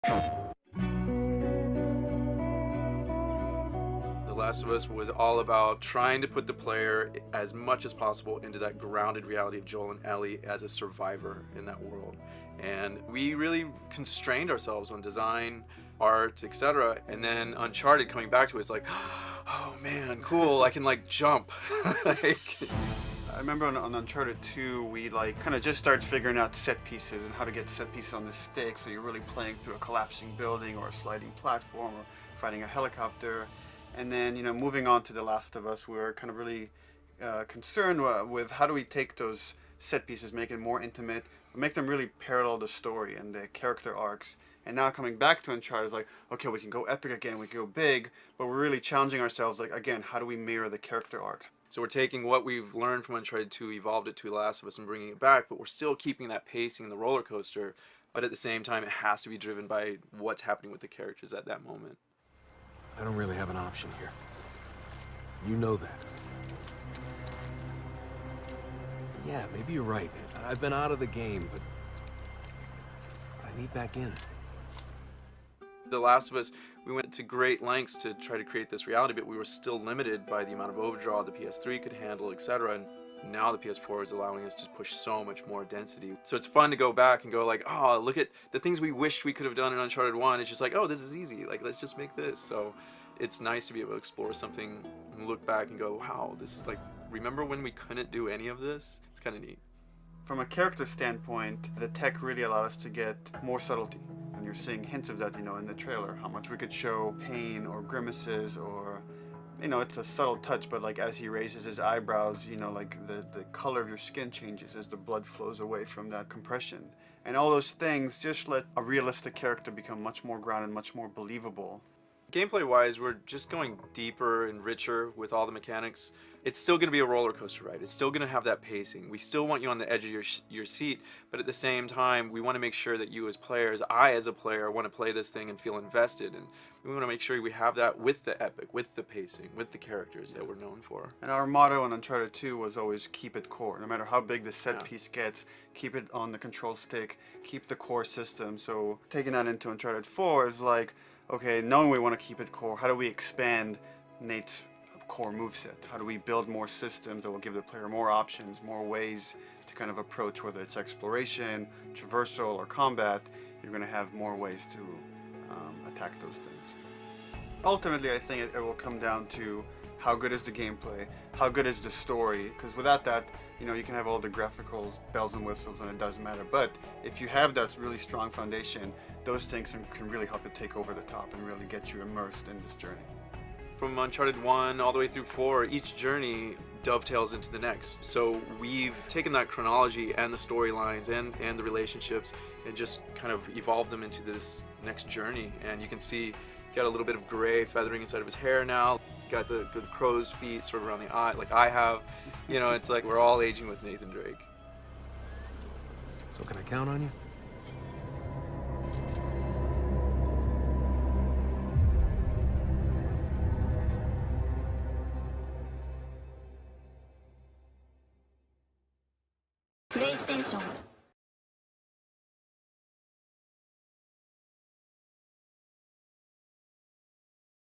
The Last of Us was all about trying to put the player as much as possible into that grounded reality of Joel and Ellie as a survivor in that world. And we really constrained ourselves on design, art, etc. And then Uncharted coming back to it, it's like, oh man, cool, I can like jump. Like, I remember on Uncharted 2, we like kind of just started figuring out set pieces and how to get set pieces on the stick, so you're really playing through a collapsing building or a sliding platform or fighting a helicopter. And then, moving on to The Last of Us, we were kind of really concerned with how do we take those set pieces, make it more intimate, but make them really parallel the story and the character arcs. And now coming back to Uncharted is like, okay, we can go epic again, we can go big, but we're really challenging ourselves, like, again, how do we mirror the character arcs? so we're taking what we've learned from Uncharted 2, evolved it to The Last of Us, and bringing it back, but we're still keeping that pacing in the roller coaster. But at the same time, it has to be driven by what's happening with the characters at that moment. I don't really have an option here. You know that. Yeah, maybe you're right. I've been out of the game, but I need back in. The Last of Us, we went to great lengths to try to create this reality, but we were still limited by the amount of overdraw the PS3 could handle, etc. And now the PS4 is allowing us to push so much more density. So it's fun to go back and go like, oh, look at the things we wished we could have done in Uncharted 1. It's just like, oh, this is easy. Like, let's just make this. So it's nice to be able to explore something and look back and go, wow, this is like, remember when we couldn't do any of this? It's kind of neat. From a character standpoint, the tech really allowed us to get more subtlety. And you're seeing hints of that, in the trailer, how much we could show pain or grimaces or, it's a subtle touch, but like as he raises his eyebrows, like the color of your skin changes as the blood flows away from that compression. And all those things just let a realistic character become much more grounded, much more believable. Gameplay-wise, we're just going deeper and richer with all the mechanics. It's still going to be a roller coaster ride. It's still going to have that pacing. We still want you on the edge of your seat, but at the same time, we want to make sure that you as players, I as a player, want to play this thing and feel invested. And we want to make sure we have that with the epic, with the pacing, with the characters that we're known for. And our motto on Uncharted 2 was always keep it core. No matter how big the set piece gets, keep it on the control stick, keep the core system. So taking that into Uncharted 4 is like, okay, knowing we want to keep it core, how do we expand Nate's core moveset? How do we build more systems that will give the player more options, more ways to kind of approach, whether it's exploration, traversal, or combat? You're going to have more ways to attack those things. Ultimately, I think it will come down to how good is the gameplay, how good is the story, because without that, you can have all the graphicals, bells and whistles, and it doesn't matter. But if you have that really strong foundation, those things can really help you take over the top and really get you immersed in this journey. From Uncharted 1 all the way through 4, each journey dovetails into the next. So we've taken that chronology and the storylines and the relationships and just kind of evolved them into this next journey. And you can see got a little bit of gray feathering inside of his hair now. Got the crow's feet sort of around the eye, like I have. It's like we're all aging with Nathan Drake. So can I count on you? PlayStation